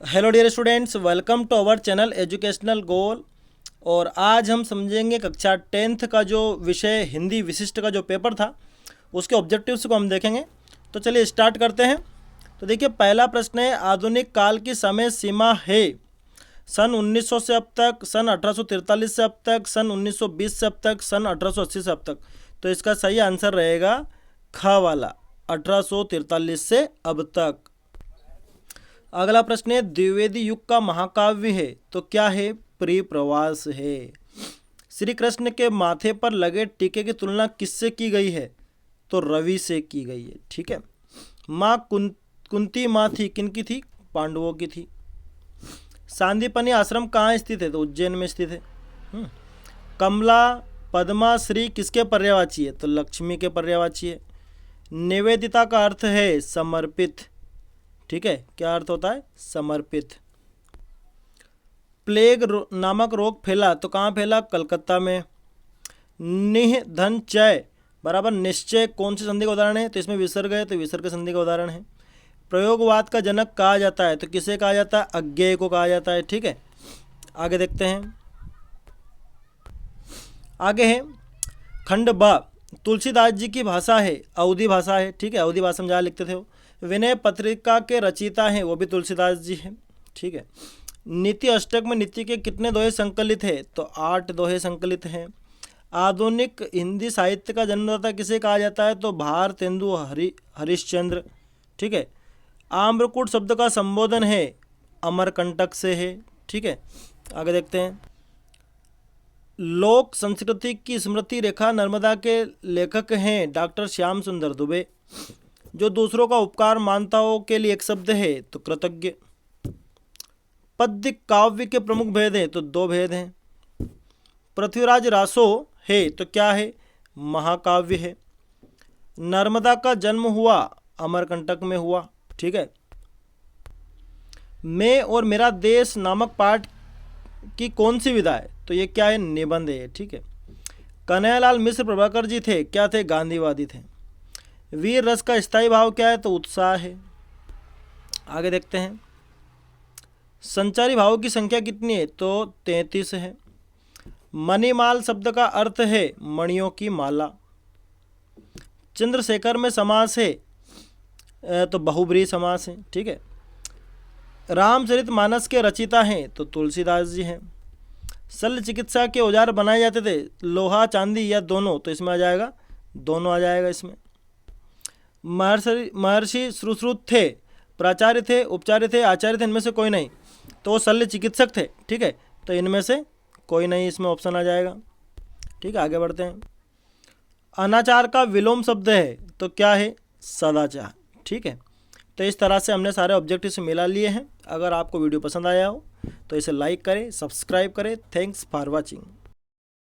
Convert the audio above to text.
Hello dear students, welcome to our channel educational goal. और आज हम समझेंगे कक्षा 10th का जो विषय हिंदी विशिष्ट का जो पेपर था उसके ऑब्जेक्टिव्स को हम देखेंगे। तो चलिए स्टार्ट करते हैं। तो देखिए, पहला प्रश्न है, आधुनिक काल की समय सीमा है सन 1900 से अब तक, सन 1843 से अब तक, सन 1920 से अब तक, सन 1880 से अब तक। तो इसका सही आंसर रहेगा ख वाला, 1843 से अब तक। अगला प्रश्न है, द्विवेदी युग का महाकाव्य है तो क्या है? परिप्रवास है। श्री कृष्ण के माथे पर लगे टीके की तुलना किससे की गई है? तो रवि से की गई है। ठीक है। माँ कुंती माँ थी, किन की थी? पांडवों की थी। सांदीपनी आश्रम कहाँ स्थित है? तो उज्जैन में स्थित है। कमला पद्मा श्री किसके पर्यायवाची है? तो लक्ष्मी के पर्यायवाची है। निवेदिता का अर्थ है समर्पित। ठीक है, क्या अर्थ होता है? समर्पित। प्लेग नामक रोग फैला तो कहाँ फैला? कलकत्ता में। निह धन चय बराबर निश्चय कौन सी संधि का उदाहरण है? तो इसमें विसर्ग है, तो विसर्ग संधि का उदाहरण है। प्रयोगवाद का जनक कहा जाता है तो किसे कहा जाता है? अज्ञेय को कहा जाता है। ठीक है, आगे देखते हैं। आगे है खंड ब, तुलसीदास जी की भाषा है, अवधी भाषा है। ठीक है, अवधी भाषा में जहाँ लिखते थे वो। विनय पत्रिका के रचयिता हैं, वो भी तुलसीदास जी हैं। ठीक है। नीति अष्टक में नीति के कितने दोहे संकलित हैं? तो 8 दोहे संकलित हैं। आधुनिक हिंदी साहित्य का जन्मदाता किसे कहा जाता है? तो भारतेंदु हरिश्चंद्र। ठीक है। आम्रकूट शब्द का संबोधन है अमरकंटक से है। ठीक है, आगे देखते हैं। लोक संस्कृति की स्मृति रेखा नर्मदा के लेखक हैं डॉक्टर श्याम सुंदर दुबे। जो दूसरों का उपकार मानताओं के लिए एक शब्द है तो कृतज्ञ। पद्य काव्य के प्रमुख भेद हैं तो 2 भेद हैं। पृथ्वीराज रासो है तो क्या है? महाकाव्य है। नर्मदा का जन्म हुआ अमरकंटक में हुआ। ठीक है। मैं और मेरा देश नामक पाठ की कौन सी विधा है? तो ये क्या है? निबंध है। ठीक है। कन्हैयालाल मिश्र प्रभाकर जी थे, क्या थे? गांधीवादी थे। वीर रस का स्थायी भाव क्या है? तो उत्साह है। आगे देखते हैं। संचारी भावों की संख्या कितनी है? तो 33 है। मणिमाल शब्द का अर्थ है मणियों की माला। चंद्रशेखर में समास है तो बहुब्रीहि समास है। ठीक है। रामचरितमानस के रचयिता हैं तो तुलसीदास जी हैं। शल्य चिकित्सा के औजार बनाए जाते थे, लोहा चांदी या दोनों? तो इसमें आ जाएगा दोनों, आ जाएगा इसमें। महर्षि सुश्रुत थे, प्राचार्य थे, उपचार्य थे, आचार्य थे, इनमें से कोई नहीं। तो वो शल्य चिकित्सक थे। ठीक है, तो इनमें से कोई नहीं, इसमें ऑप्शन आ जाएगा। ठीक है, आगे बढ़ते हैं। अनाचार का विलोम शब्द है तो क्या है? सदाचार। ठीक है, तो इस तरह से हमने सारे ऑब्जेक्टिव्स मिला लिए हैं। अगर आपको वीडियो पसंद आया हो तो इसे लाइक करें, सब्सक्राइब करें। Thanks for watching.